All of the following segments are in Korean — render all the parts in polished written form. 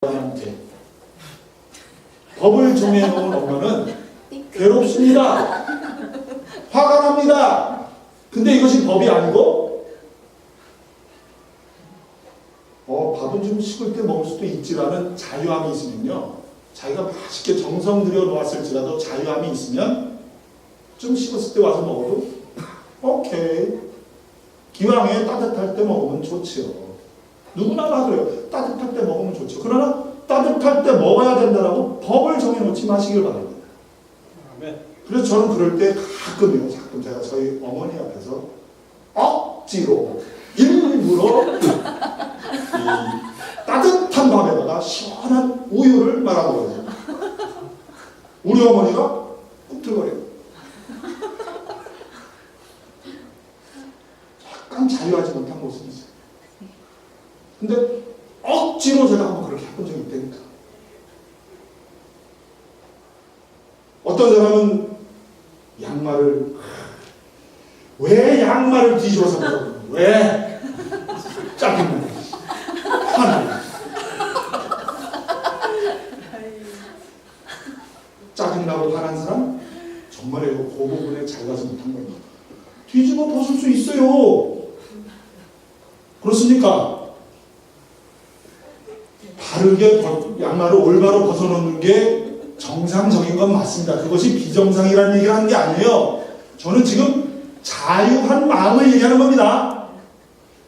한테 법을 정해놓은 엄마는 괴롭습니다. 화가 납니다. 근데 이것이 법이 아니고 밥은 좀 식을 때 먹을 수도 있지라는 자유함이 있으면요, 자기가 맛있게 정성 들여 놓았을지라도 자유함이 있으면 좀 식었을 때 와서 먹어도 오케이, 기왕에 따뜻할 때 먹으면 좋지요. 누구나 다 그래요. 따뜻할 때 먹으면 좋죠. 그러나 따뜻할 때 먹어야 된다라고 법을 정해놓지 마시길 바랍니다. 그래서 저는 그럴 때 가끔 제가 저희 어머니 앞에서 억지로 일부러 이 따뜻한 밥에다가 시원한 우유를 말아 먹어요. 우리 어머니가 꿈틀거려요. 약간 자유하지 못한 모습이 있어요. 근데 억지로 제가 한번 그렇게 해본 적이 있다니까. 어떤 사람은 왜 양말을 뒤집어서 먹어? 왜? 짜증나. 화나. 짜증나고 화난 사람? 정말 이거 그 부분에 잘 가지 못한 거예요. 뒤집어 벗을 수 있어요. 그렇습니까? 바르게 양말을 올바로 벗어놓는 게 정상적인 건 맞습니다. 그것이 비정상이라는 얘기를 하는 게 아니에요. 저는 지금 자유한 마음을 얘기하는 겁니다.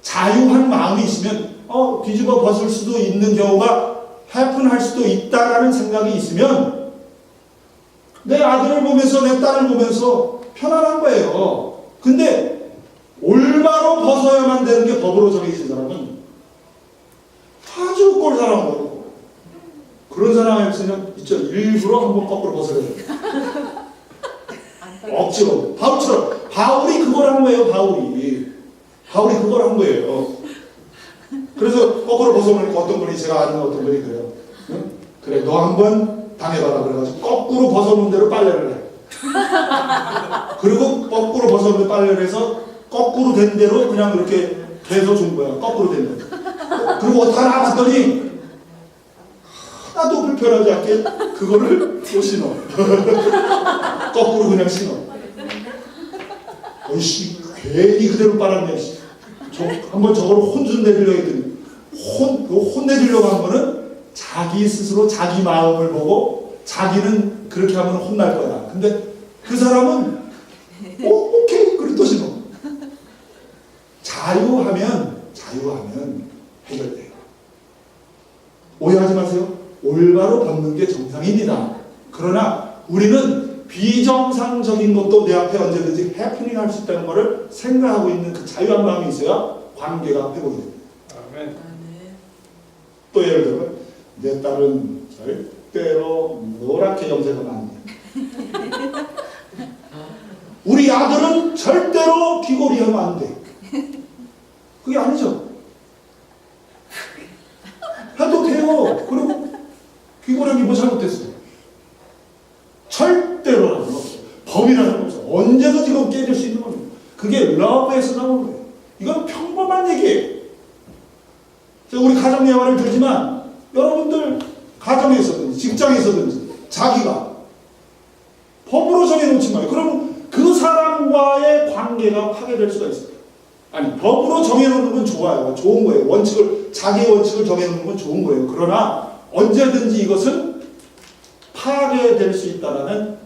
자유한 마음이 있으면 뒤집어 벗을 수도 있는 경우가 해픈할 수도 있다라는 생각이 있으면 내 아들을 보면서 내 딸을 보면서 편안한 거예요. 근데 올바로 벗어야만 되는 게 법으로 정해진 사람은 아주 꼴사나운 거예요. 그런 사람에서는 일부러 한번 거꾸로 벗어야 돼요. 억지로. 바울처럼. 바울이 그걸 한 거예요. 바울이 그걸 한 거예요. 그래서 거꾸로 벗어보니까 어떤 분이, 제가 아는 어떤 분이 그래요. 응? 그래, 너 한번 당해봐라. 그래가지고 거꾸로 벗어놓은 대로 빨래를 해. 그리고 거꾸로 벗어놓은 빨래를 해서 거꾸로 된 대로 그냥 이렇게 돼서 준 거야. 거꾸로 된 대로. 그리고 어떡 하나 봤더니 하나도 불편하지 않게 그거를 또 신어. 거꾸로 그냥 신어. 어이씨, 괜히 그대로 빨았네. 한번 저걸 혼 좀 내주려고 했더니 혼내주려고 한 거는 자기 스스로 자기 마음을 보고 자기는 그렇게 하면 혼날 거야. 근데 그 사람은 오케이, 그리고 또 신어. 자유하면 해결돼요. 오해하지 마세요. 올바로 벗는 게 정상입니다. 그러나 우리는 비정상적인 것도 내 앞에 언제든지 해프닝 할 수 있다는 것을 생각하고 있는 그 자유한 마음이 있어야 관계가 회복이 됩니다. 아멘. 또 예를 들면 내 딸은 절대로 노랗게 염색하면 안 돼. 우리 아들은 절대로 귀걸이 하면 안 돼. 그게 아니죠. 해도 돼요. 그리고 귀걸이 뭐 잘못됐어요? 절대로라는 거 없어요. 법이라는 거 없어요. 언제든지 그건 깨질 수 있는 겁니다. 그게 러브에서 나오는 거예요. 이건 평범한 얘기예요. 우리 가정 예화를 들지만 여러분들 가정에서든지 직장에서든지 자기가 법으로 정해놓지 마요. 그러면 그 사람과의 관계가 파괴될 수가 있어요. 아니, 법으로 정해놓는 건 좋아요. 좋은 거예요. 자기의 원칙을 정해놓는 건 좋은 거예요. 그러나 언제든지 이것은 파괴될 수 있다라는,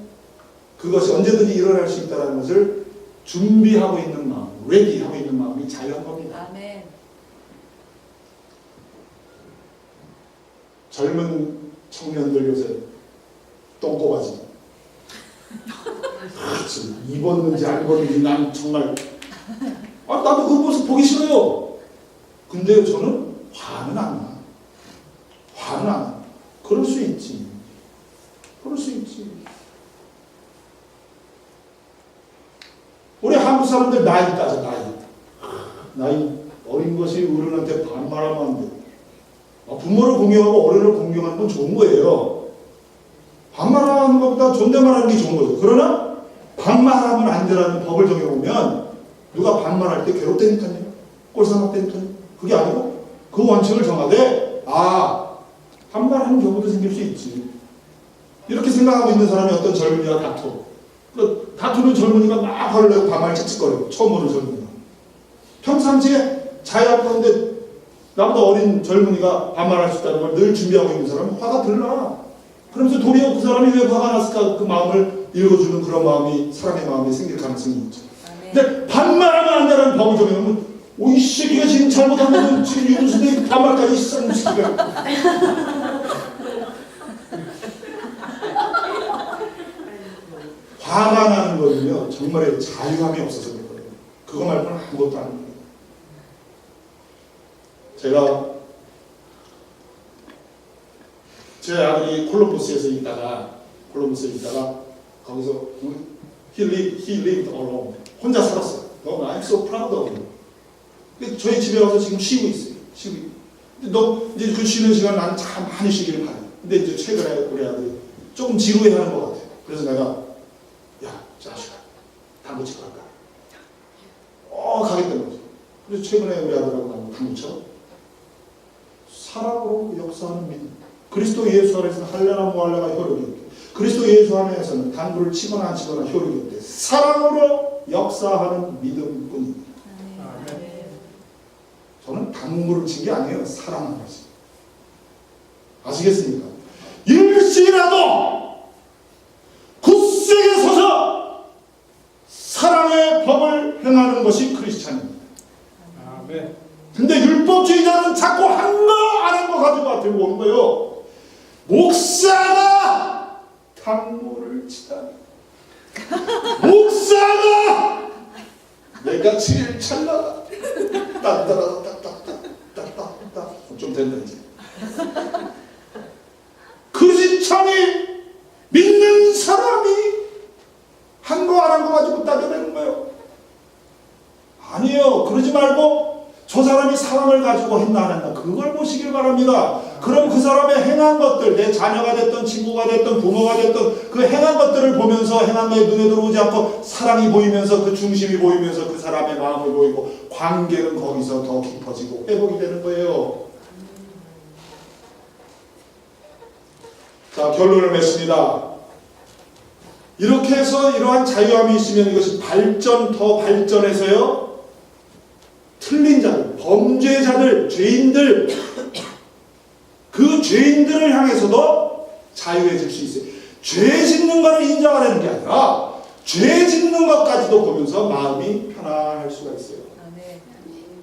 그것이 언제든지 일어날 수 있다라는 것을 준비하고 있는 마음, 레디하고 있는 마음이 자유한 겁니다. 아멘. 젊은 청년들 요새 똥꼬바지. 입었는지 안 입었는지 난 정말 나도 그 모습 보기 싫어요. 근데 저는 화는 안 나. 그럴 수 있지. 우리 한국 사람들 나이 따져. 나이 어린 것이 어른한테 반말하면 안 돼. 부모를 공경하고 어른을 공경하는 건 좋은 거예요. 반말하는 것보다 존댓말하는 게 좋은 거죠. 그러나 반말하면 안 되라는 법을 정해보면 누가 반말할 때 괴롭다니까요. 꼴사납다니까요. 그게 아니고 그 원칙을 정하되 반말하는 경우도 생길 수 있지. 이렇게 생각하고 있는 사람이 어떤 젊은이가 다투. 다투는 젊은이가 막 화를 내고 반말 칙칙거려. 처음 보는 젊은이가. 평상시에 자유 가운데 나보다 어린 젊은이가 반말할 수 있다는 걸 늘 준비하고 있는 사람은 화가 들나. 그러면서 도리어 그 사람이 왜 화가 났을까? 그 마음을 읽어주는 그런 마음이, 사람의 마음이 생길 가능성이 있죠. 근데 반말하면 안 되는 법을 정해놓으면 이 새끼가 지금 잘못하면 지금 윤수대 반말까지 쌍 새끼가. 화가 나는 거는요, 정말에 자유함이 없어서 그렇거든요. 그거 말고는 아무것도 아닙니다. 제 아들이 콜럼버스에 있다가 거기서 he lived alone. 혼자 살았어요. I'm so proud of him. 저희 집에 와서 지금 쉬고 있어요. 근데 이제 그 쉬는 시간 나는 참 많이 쉬기를 바래요. 근데 이제 최근에 우리 아들이 조금 지루해하는 것 같아요. 그래서 내가 야, 자식아, 당구 치러 갈까? 가겠다는 거죠. 그래서 최근에 우리 아들하고 나는 당구 쳐. 사랑으로 역사하는 믿음. 그리스도 예수 안에서는 할례나 무할례가 효력이 없고, 그리스도 예수 안에서는 당구를 치거나 안 치거나 효력이 없대. 사랑으로 역사하는 믿음뿐입니다. 저는 당구를 친 게 아니에요. 사랑하는 거지. 아시겠습니까? 일시라도 굳세게 서서 사랑의 법을 행하는 것이 크리스찬입니다. 근데 율법주의자는 자꾸 한 거 안 한 거 가지고 들고 오는 거예요. 목사가 당구를 치다니. 목사가 내가 제일 찰나다. 딴따라 딱딱딱딱딱 좀 된다 이제. 크리스찬이 믿는 사람이 한 거 안 한 거 가지고 따져내는 거예요. 아니에요. 그러지 말고 저 사람이 사랑을 가지고 했나 안 했나 그걸 보시길 바랍니다. 그럼 그 사람의 행한 것들, 내 자녀가 됐던 친구가 됐던 부모가 됐던 그 행한 것들을 보면서 행한 것에 눈에 들어오지 않고 사랑이 보이면서 그 중심이 보이면서 그 사람의 마음을 보이고 관계는 거기서 더 깊어지고 회복이 되는 거예요. 자, 결론을 맺습니다. 이렇게 해서 이러한 자유함이 있으면 이것이 더 발전해서요. 틀린 자들, 범죄자들, 죄인들, 그 죄인들을 향해서도 자유해질 수 있어요. 죄 짓는 것을 인정하려는 게 아니라 죄 짓는 것까지도 보면서 마음이 편안할 수가 있어요.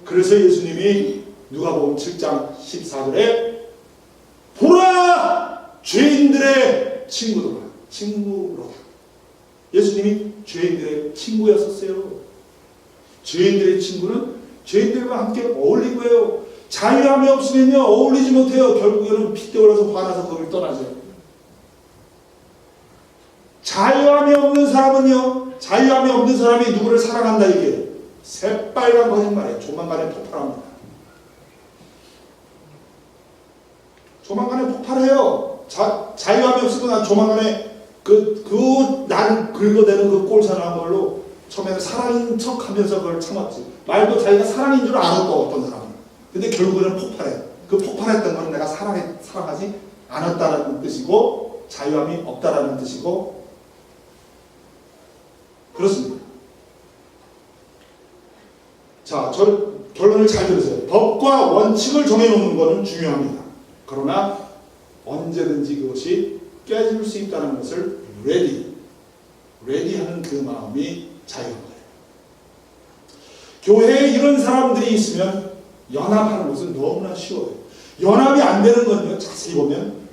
그래서 예수님이 누가복음 7장 14절에 보라 죄인들의 친구로 예수님이 죄인들의 친구였었어요. 죄인들의 친구는 죄인들과 함께 어울리고 해요. 자유함이 없으면요 어울리지 못해요. 결국에는 핏대어라서 화나서 거기를 떠나죠. 자유함이 없는 사람이 누구를 사랑한다 이게 새빨간 거짓말이에요. 조만간에 폭발합니다. 조만간에 폭발해요. 자유함이 없으면 조만간에 나를 긁어대는 그 꼴사나운 걸로 처음에는 사랑인 척 하면서 그걸 참았지. 말도 자기가 사랑인 줄 알았고 어떤 사람은. 근데 결국에는 폭발해요. 그 폭발했던 건 내가 사랑하지 않았다는 뜻이고 자유함이 없다라는 뜻이고 그렇습니다. 자, 결론을 잘 들으세요. 법과 원칙을 정해놓는 것은 중요합니다. 그러나 언제든지 그것이 깨질 수 있다는 것을 레디하는 그 마음이 자유한 거예요. 교회에 이런 사람들이 있으면 연합하는 것은 너무나 쉬워요. 연합이 안 되는 건요, 자세히 보면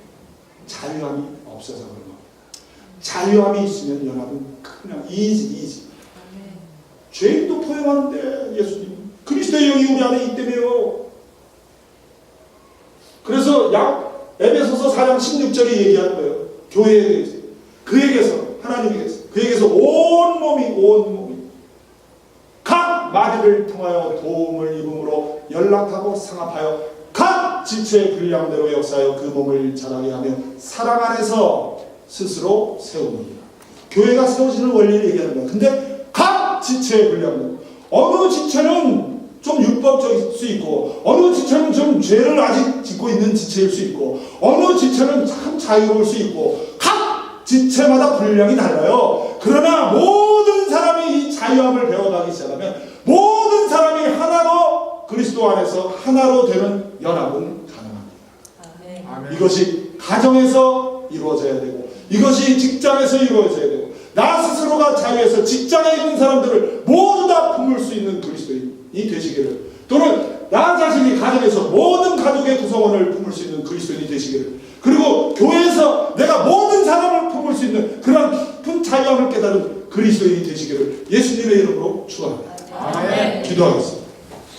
자유함이 없어서 그런 겁니다. 자유함이 있으면 연합은 그냥 이지. 죄인도 포용하는데 예수님 그리스도의 영이 우리 안에 있다며요. 그래서 에베소서 4장 16절이 얘기하는 거예요. 교회에 대해서. 그에게서 온 몸이 각 마디를 통하여 도움을 입음으로 연락하고 상합하여 각 지체의 분량대로 역사하여 그 몸을 자라게 하며 사랑 안에서 스스로 세웁니다. 교회가 세워지는 원리를 얘기하는 거예요. 근데 각 지체의 분량대로 어느 지체는 좀 율법적일 수 있고, 어느 지체는 좀 죄를 아직 짓고 있는 지체일 수 있고, 어느 지체는 참 자유로울 수 있고, 각 지체마다 분량이 달라요. 그러나 모든 사람이 이 자유함을 배워가기 시작하면 모든 사람이 하나로 그리스도 안에서 하나로 되는 연합은 가능합니다. 아멘. 이것이 가정에서 이루어져야 되고, 이것이 직장에서 이루어져야 되고, 나 스스로가 자유해서 직장에 있는 사람들을 모두 다 품을 수 있는 그리스도인이 되시기를, 또는 나 자신이 가정에서 모든 가족의 구성원을 품을 수 있는 그리스도인이 되시기를, 그리고 교회에서 내가 모든 사람을 품을 수 있는 그런 깊은 자유함을 깨달은 그리스도인이 되시기를 예수님의 이름으로 축원합니다. 아멘. 기도하겠습니다.